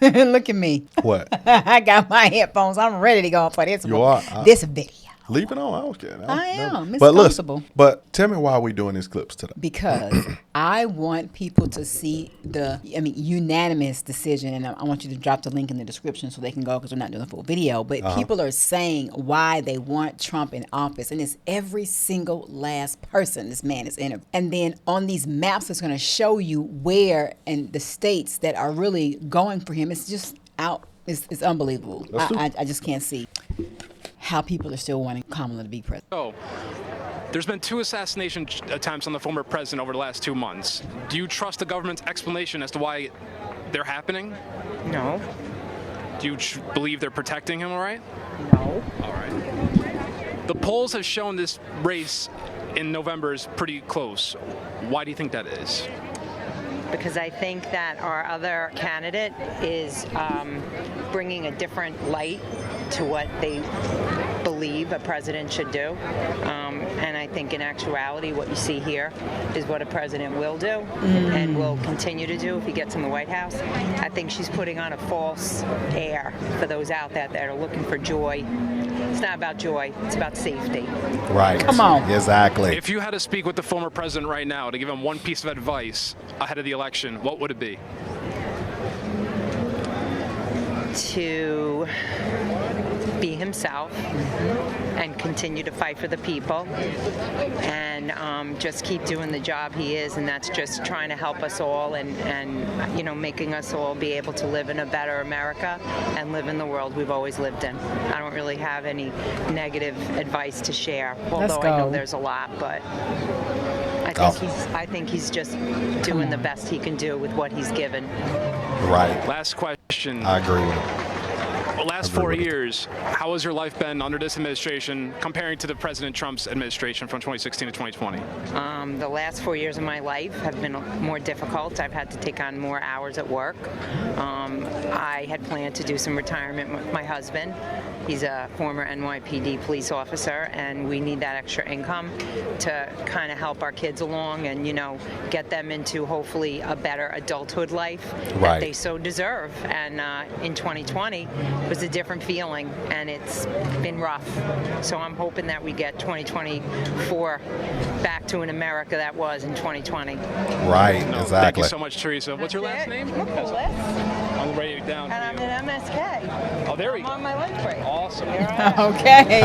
Look at me. What? I got my headphones. I'm ready to go for this You are? this video. Leave it on. I don't care. I am. It's but comfortable. listen, but tell me why we doing these clips today. Because I want people to see unanimous decision, and I want you to drop the link in the description so they can go, because we're not doing a full video. But people are saying why they want Trump in office, and it's every single last person this man is in. And then on these maps, it's going to show you where and the states that are really going for him. It's just out. It's unbelievable. I just can't see how people are still wanting Kamala to be president. So, there's been 2 assassination attempts on the former president over the last 2 months. Do you trust the government's explanation as to why they're happening? No. Do you believe they're protecting him, all right? No. All right. The polls have shown this race in November is pretty close. Why do you think that is? Because I think that our other candidate is bringing a different light to what they believe a president should do. And I think in actuality what you see here is what a president will do and will continue to do if he gets in the White House. I think she's putting on a false air for those out there that are looking for joy. It's not about joy, it's about safety. Right. Come on. Exactly. If you had to speak with the former president right now to give him one piece of advice ahead of the election, what would it be? To be himself and continue to fight for the people and just keep doing the job he is, and that's just trying to help us all and you know, making us all be able to live in a better America and live in the world we've always lived in. I don't really have any negative advice to share, although I know there's a lot, but I think he's just doing the best he can do with what he's given. Right. Last question. I agree with it. The last 4 years, how has your life been under this administration comparing to the President Trump's administration from 2016 to 2020? The last 4 years of my life have been more difficult. I've had to take on more hours at work. I had planned to do some retirement with my husband. He's a former NYPD police officer, and we need that extra income to kind of help our kids along and, you know, get them into hopefully a better adulthood life that they so deserve. And in 2020, it was a different feeling, and it's been rough. So I'm hoping that we get 2024 back to an America that was in 2020. Right, exactly. Thank you so much, Teresa. What's your last name? I'm writing it down. And I'm an MSK. Oh, there we go. I'm on my lunch break. Awesome. Okay.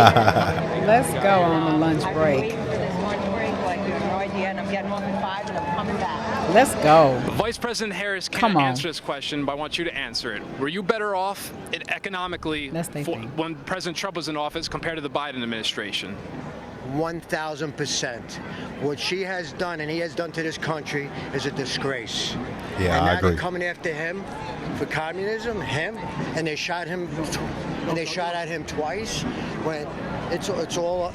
Let's go on the lunch I've been break. waiting for this lunch break like there's no idea, and I'm getting off at 5 and I'm coming back. Let's go. Vice President Harris can't answer this question, but I want you to answer it. Were you better off economically when President Trump was in office compared to the Biden administration? 1,000%. What she has done and he has done to this country is a disgrace. Yeah, and I now agree. they're coming after him for communism, and they shot him, and they shot at him twice. When it's all.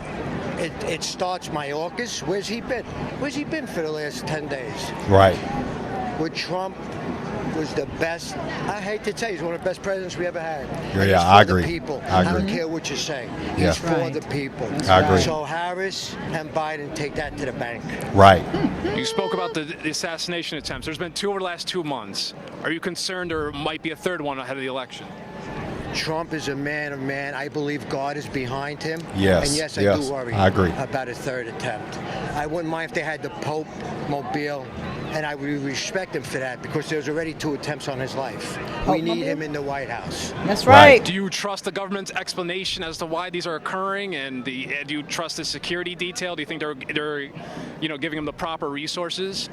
It starts Mayorkas. Where's he been? Where's he been for the last 10 days? Right. With Trump was the best. I hate to say, he's one of the best presidents we ever had. Yeah, I agree. The people. I agree. don't care what you say. Yeah. He's for the people. I agree. So Harris and Biden take that to the bank. Right. You spoke about the assassination attempts. There's been 2 over the last 2 months. Are you concerned there might be a third one ahead of the election? Trump is a man of man. I believe God is behind him. Yes. And yes, I do worry I agree. about a third attempt. I wouldn't mind if they had the Pope mobile, and I would respect him for that because there's already 2 attempts on his life. We need him in the White House. That's right. Do you trust the government's explanation as to why these are occurring, and do you trust the security detail? Do you think they're giving them the proper resources?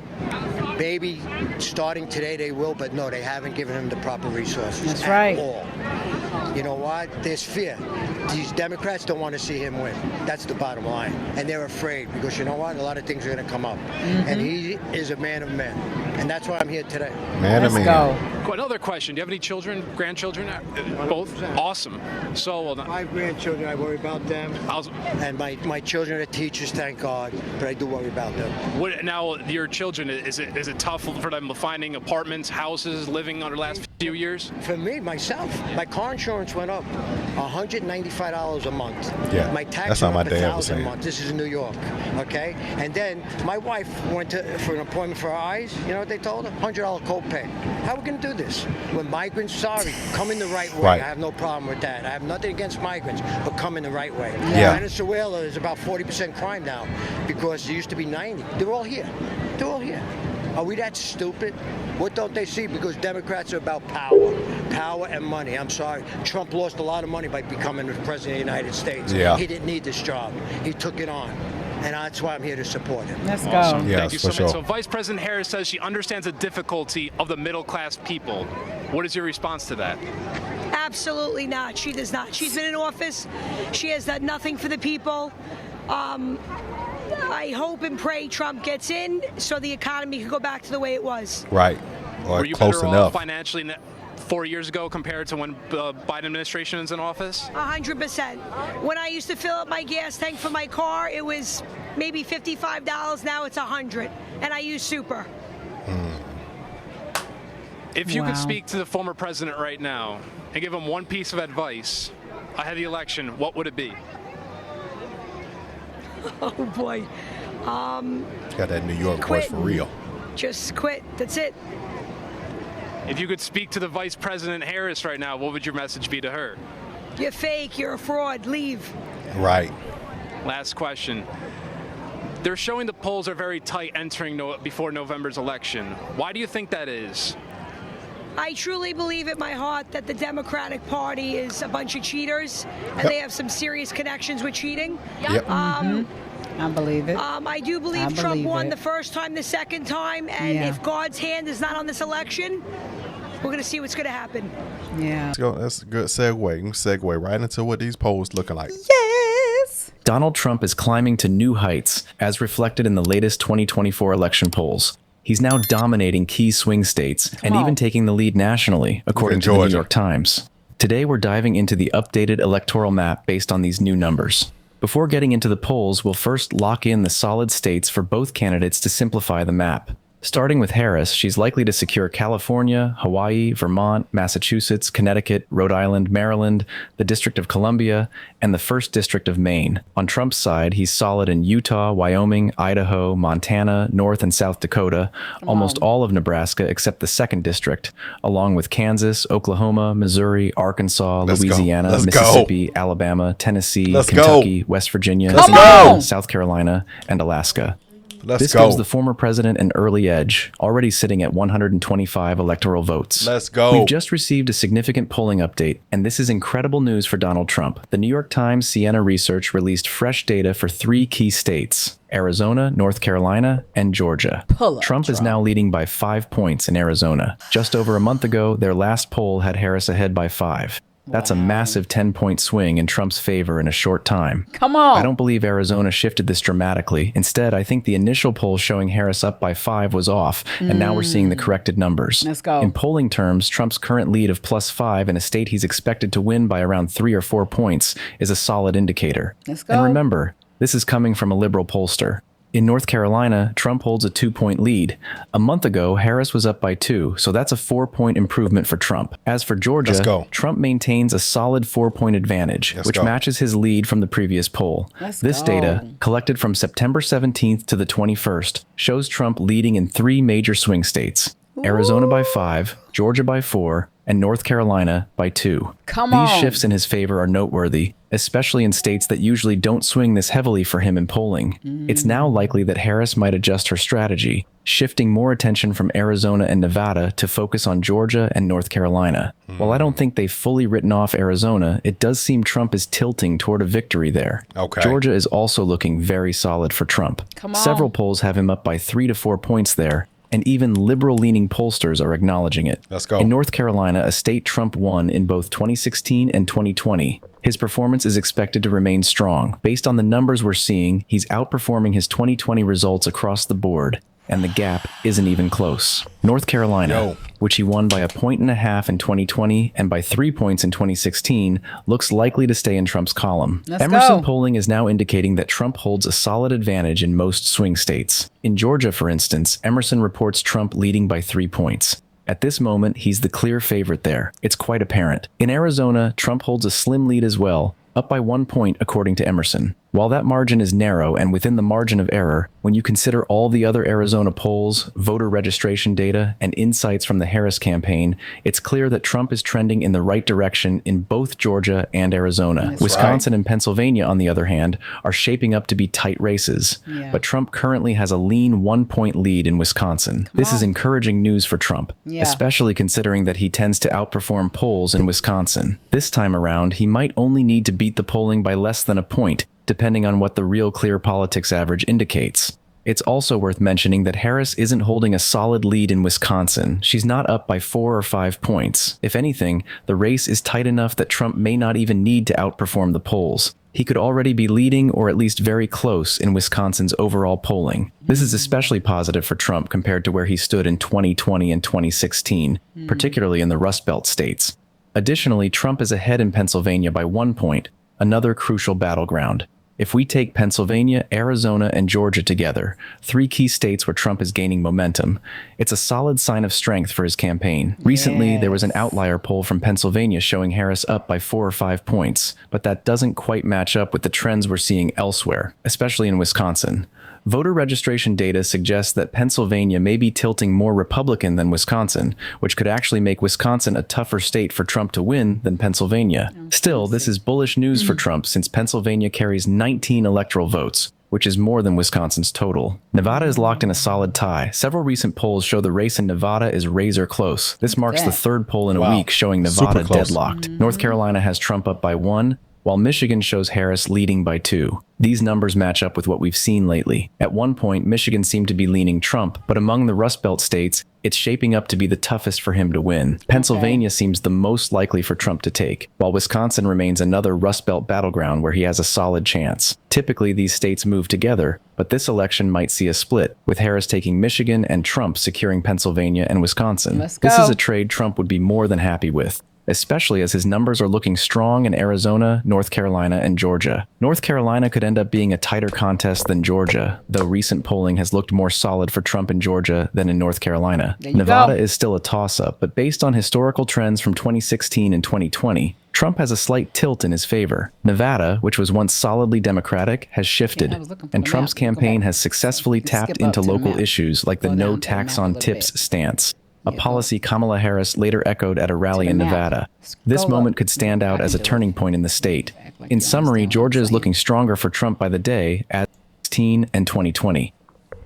Maybe starting today they will, but no, they haven't given him the proper resources. That's right. At all. You know what? There's fear. These Democrats don't want to see him win. That's the bottom line. And they're afraid because you know what? A lot of things are going to come up. And he is a man of men. And that's why I'm here today. Man of men. Let's go. Another question. Do you have any children, grandchildren? Both? Awesome. So, 5 grandchildren, I worry about them. And my children are teachers, thank God, but I do worry about them. Now, your children, is it tough for them finding apartments, houses, living over the last few years? For me, myself, my car insurance went up $195 a month. Yeah, my tax that's how went my up dad was $1,000 a saying. month. This is in New York, okay? And then my wife went for an appointment for her eyes. You know what they told her? $100 copay. How are we going to do this. When migrants, come in the right way. Right. I have no problem with that. I have nothing against migrants, but come in the right way. Yeah. Venezuela is about 40% crime now because it used to be 90. They're all here. They're all here. Are we that stupid? What don't they see? Because Democrats are about power and money. I'm sorry. Trump lost a lot of money by becoming the president of the United States. Yeah. He didn't need this job. He took it on. And that's why I'm here to support him. Let's go. Awesome. Yes, Thank you so for much. sure. So Vice President Harris says she understands the difficulty of the middle-class people. What is your response to that? Absolutely not. She does not. She's been in office. She has done nothing for the people. I hope and pray Trump gets in so the economy can go back to the way it was. Right. Or Were you close better enough. off financially 4 years ago compared to when the Biden administration is in office? 100%. When I used to fill up my gas tank for my car, it was maybe $55. Now it's $100, and I use Super. If you could speak to the former president right now and give him one piece of advice ahead of the election, what would it be? Oh boy. Got that New York voice Quit. for real. Just quit. That's it. If you could speak to the Vice President Harris right now, what would your message be to her? You're fake. You're a fraud. Leave. Right. Last question. They're showing the polls are very tight entering before November's election. Why do you think that is? I truly believe in my heart that the Democratic Party is a bunch of cheaters, and they have some serious connections with cheating. Yep. I believe it. I do believe Trump won the first time, the second time, and if God's hand is not on this election, we're going to see what's going to happen. Yeah. Let's go. That's a good segue. We can segue right into what these polls looking like. Yes. Donald Trump is climbing to new heights, as reflected in the latest 2024 election polls. He's now dominating key swing states and even taking the lead nationally, according to the New York Times. Today, we're diving into the updated electoral map based on these new numbers. Before getting into the polls, we'll first lock in the solid states for both candidates to simplify the map. Starting with Harris, she's likely to secure California, Hawaii, Vermont, Massachusetts, Connecticut, Rhode Island, Maryland, the District of Columbia, and the 1st District of Maine. On Trump's side, he's solid in Utah, Wyoming, Idaho, Montana, North and South Dakota, almost all of Nebraska except the 2nd District, along with Kansas, Oklahoma, Missouri, Arkansas, Louisiana, Mississippi, Alabama, Tennessee, Kentucky, West Virginia, South Carolina, and Alaska. This gives the former president an early edge, already sitting at 125 electoral votes. Let's go. We've just received a significant polling update, and this is incredible news for Donald Trump. The New York Times Siena Research released fresh data for 3 key states: Arizona, North Carolina, and Georgia. Trump is now leading by 5 points in Arizona. Just over a month ago, their last poll had Harris ahead by 5. That's a massive 10-point swing in Trump's favor in a short time. Come on. I don't believe Arizona shifted this dramatically. Instead, I think the initial poll showing Harris up by 5 was off, and now we're seeing the corrected numbers. Let's go. In polling terms, Trump's current lead of +5 in a state he's expected to win by around 3 or 4 points is a solid indicator. Let's go. And remember, this is coming from a liberal pollster. In North Carolina, Trump holds a 2-point lead. A month ago, Harris was up by 2, so that's a 4-point improvement for Trump. As for Georgia, Trump maintains a solid 4-point advantage, which matches his lead from the previous poll. This data, collected from September 17th to the 21st, shows Trump leading in 3 major swing states: Arizona by 5, Georgia by 4, and North Carolina by 2. These shifts in his favor are noteworthy, especially in states that usually don't swing this heavily for him in polling. It's now likely that Harris might adjust her strategy, shifting more attention from Arizona and Nevada to focus on Georgia and North Carolina. While I don't think they've fully written off Arizona, it does seem Trump is tilting toward a victory there. Georgia is also looking very solid for Trump. Several polls have him up by 3 to 4 points there, and even liberal-leaning pollsters are acknowledging it. In North Carolina, a state Trump won in both 2016 and 2020, his performance is expected to remain strong. Based on the numbers we're seeing, he's outperforming his 2020 results across the board, and the gap isn't even close. North Carolina, which he won by 1.5 points in 2020 and by 3 points in 2016, looks likely to stay in Trump's column. Emerson polling is now indicating that Trump holds a solid advantage in most swing states. In Georgia, for instance, Emerson reports Trump leading by 3 points. At this moment, he's the clear favorite there. It's quite apparent. In Arizona, Trump holds a slim lead as well, up by 1 point according to Emerson. While that margin is narrow and within the margin of error, when you consider all the other Arizona polls, voter registration data, and insights from the Harris campaign, it's clear that Trump is trending in the right direction in both Georgia and Arizona. Wisconsin and Pennsylvania, on the other hand, are shaping up to be tight races. But Trump currently has a lean 1-point lead in Wisconsin. This is encouraging news for Trump, especially considering that he tends to outperform polls in Wisconsin. This time around, he might only need to beat the polling by less than a point, depending on what the Real Clear Politics average indicates. It's also worth mentioning that Harris isn't holding a solid lead in Wisconsin. She's not up by 4 or 5 points. If anything, the race is tight enough that Trump may not even need to outperform the polls. He could already be leading or at least very close in Wisconsin's overall polling. This is especially positive for Trump compared to where he stood in 2020 and 2016, particularly in the Rust Belt states. Additionally, Trump is ahead in Pennsylvania by 1 point, another crucial battleground. If we take Pennsylvania, Arizona, and Georgia together, 3 key states where Trump is gaining momentum, it's a solid sign of strength for his campaign. Recently, there was an outlier poll from Pennsylvania showing Harris up by 4 or 5 points, but that doesn't quite match up with the trends we're seeing elsewhere, especially in Wisconsin. Voter registration data suggests that Pennsylvania may be tilting more Republican than Wisconsin, which could actually make Wisconsin a tougher state for Trump to win than Pennsylvania. Still, this is bullish news for Trump since Pennsylvania carries 19 electoral votes, which is more than Wisconsin's total. Nevada is locked in a solid tie. Several recent polls show the race in Nevada is razor close. This marks the 3rd poll in a week showing Nevada deadlocked. North Carolina has Trump up by 1, while Michigan shows Harris leading by 2. These numbers match up with what we've seen lately. At one point, Michigan seemed to be leaning Trump, but among the Rust Belt states, it's shaping up to be the toughest for him to win. Pennsylvania seems the most likely for Trump to take, while Wisconsin remains another Rust Belt battleground where he has a solid chance. Typically, these states move together, but this election might see a split, with Harris taking Michigan and Trump securing Pennsylvania and Wisconsin. This is a trade Trump would be more than happy with, especially as his numbers are looking strong in Arizona, North Carolina, and Georgia. North Carolina could end up being a tighter contest than Georgia, though recent polling has looked more solid for Trump in Georgia than in North Carolina. Nevada is still a toss-up, but based on historical trends from 2016 and 2020, Trump has a slight tilt in his favor. Nevada, which was once solidly Democratic, has shifted, and Trump's campaign has successfully tapped into local issues like the no tax on tips stance, a policy Kamala Harris later echoed at a rally in Nevada. This moment could stand out as a turning point in the state. In summary, Georgia is looking stronger for Trump by the day as 2016 and 2020.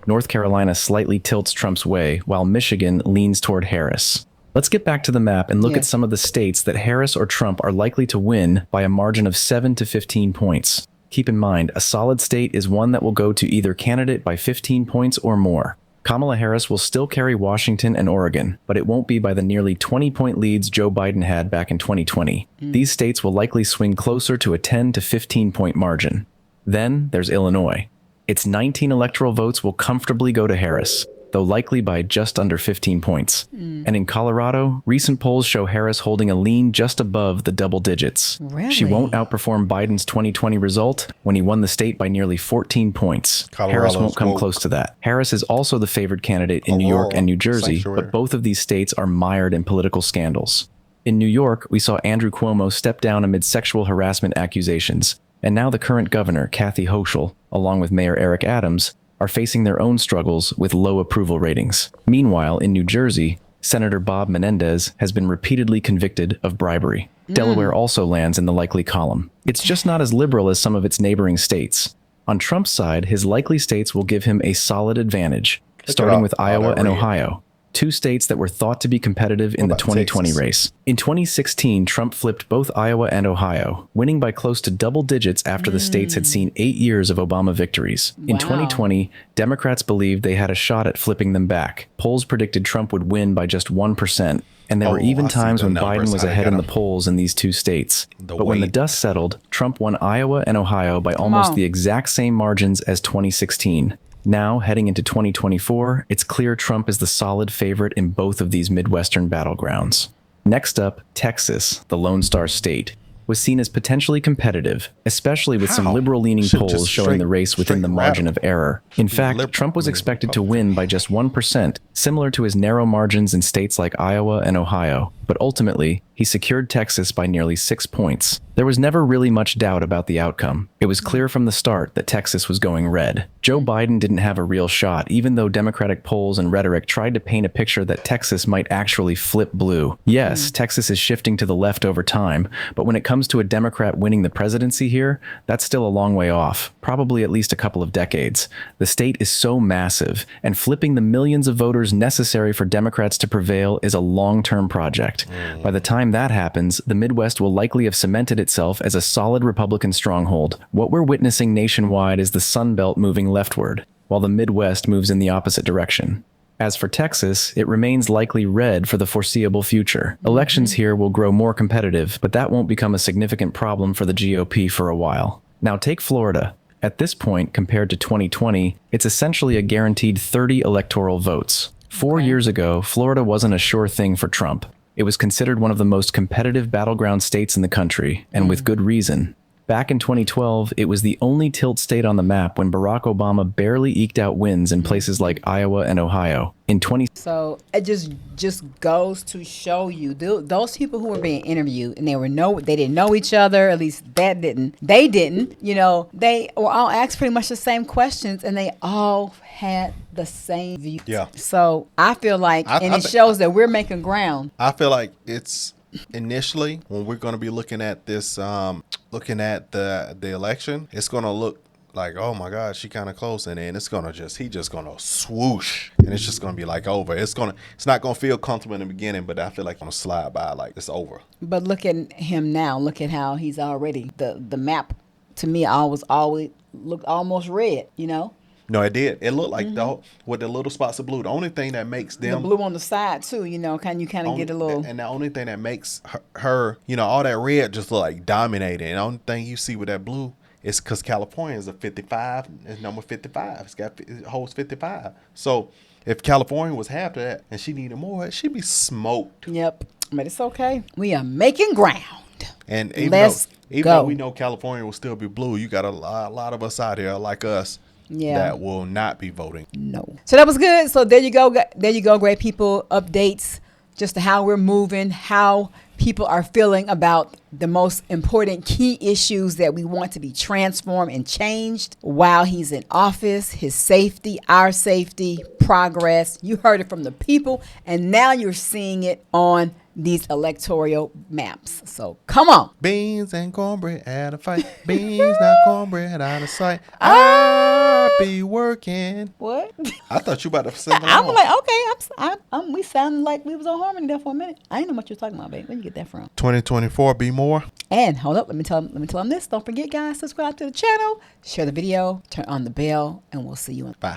North Carolina slightly tilts Trump's way, while Michigan leans toward Harris. Let's get back to the map and look at some of the states that Harris or Trump are likely to win by a margin of 7 to 15 points. Keep in mind, a solid state is one that will go to either candidate by 15 points or more. Kamala Harris will still carry Washington and Oregon, but it won't be by the nearly 20-point leads Joe Biden had back in 2020. These states will likely swing closer to a 10 to 15-point margin. Then there's Illinois. Its 19 electoral votes will comfortably go to Harris, though likely by just under 15 points. And in Colorado, recent polls show Harris holding a lean just above the double digits. She won't outperform Biden's 2020 result when he won the state by nearly 14 points. Harris won't come close to that. Harris is also the favored candidate in New York and New Jersey, but both of these states are mired in political scandals. In New York, we saw Andrew Cuomo step down amid sexual harassment accusations, and now the current governor, Kathy Hochul, along with Mayor Eric Adams, are facing their own struggles with low approval ratings. Meanwhile, in New Jersey, Senator Bob Menendez has been repeatedly convicted of bribery. Delaware also lands in the likely column. It's just not as liberal as some of its neighboring states. On Trump's side, his likely states will give him a solid advantage, starting with Iowa and Ohio, 2 states that were thought to be competitive in the 2020 race. In 2016, Trump flipped both Iowa and Ohio, winning by close to double digits after the states had seen 8 years of Obama victories. In 2020, Democrats believed they had a shot at flipping them back. Polls predicted Trump would win by just 1%, and there were even times when Biden was ahead in the polls in these 2 states. But when the dust settled, Trump won Iowa and Ohio by almost the exact same margins as 2016. Now, heading into 2024, it's clear Trump is the solid favorite in both of these Midwestern battlegrounds. Next up, Texas, the Lone Star State, was seen as potentially competitive, especially with some liberal-leaning polls showing the race within the margin of error. In fact, Trump was expected to win by just 1%, similar to his narrow margins in states like Iowa and Ohio. But ultimately, he secured Texas by nearly 6 points. There was never really much doubt about the outcome. It was clear from the start that Texas was going red. Joe Biden didn't have a real shot, even though Democratic polls and rhetoric tried to paint a picture that Texas might actually flip blue. Yes, Texas is shifting to the left over time, but when it comes to a Democrat winning the presidency here, that's still a long way off, probably at least a couple of decades. The state is so massive, and flipping the millions of voters necessary for Democrats to prevail is a long-term project. By the time that happens, the Midwest will likely have cemented itself as a solid Republican stronghold. What we're witnessing nationwide is the Sun Belt moving leftward, while the Midwest moves in the opposite direction. As for Texas, it remains likely red for the foreseeable future. Elections here will grow more competitive, but that won't become a significant problem for the GOP for a while. Now take Florida. At this point, compared to 2020, it's essentially a guaranteed 30 electoral votes. 4 years ago, Florida wasn't a sure thing for Trump. It was considered one of the most competitive battleground states in the country, and with good reason. Back in 2012, it was the only tilt state on the map when Barack Obama barely eked out wins in places like Iowa and Ohio. So it just goes to show you, those people who were being interviewed, and they didn't know each other, at least they didn't, they were all asked pretty much the same questions, and they all had the same view. Yeah. So I feel like, it shows that we're making ground. I feel like it's initially when we're going to be looking at this, looking at the election, it's going to look like, oh my God, she kind of close, and then he just gonna swoosh, and it's just gonna be like over. It's not gonna feel comfortable in the beginning, but I feel like it's gonna slide by like it's over. But look at him now. Look at how he's already the map. To me, always looked almost red. No, it did. It looked like with the little spots of blue. The only thing that makes them the blue on the side too. Can you kind of get a little? And the only thing that makes her, all that red just look like dominating. And the only thing you see with that blue. It's because California is a 55, it's number 55. It holds 55. So if California was half of that and she needed more, she'd be smoked. Yep, but it's okay. We are making ground. And even though we know California will still be blue, you got a lot of us out here like us that will not be voting. No. So that was good. So there you go. There you go, great people. Updates just to how we're moving, how people are feeling about the most important key issues that we want to be transformed and changed while he's in office, his safety, our safety, progress. You heard it from the people, and now you're seeing it on these electoral maps. So come on. Beans and cornbread at a fight. Beans, not cornbread out of sight. I'll be working. What? I thought you about to sing along. I'm like, okay, we sounded like we was on harmony there for a minute. I didn't know what you were talking about, babe. Where you get that from? 2024, be more. And hold up, let me tell them this. Don't forget, guys, subscribe to the channel, share the video, turn on the bell, and we'll see you in. Bye.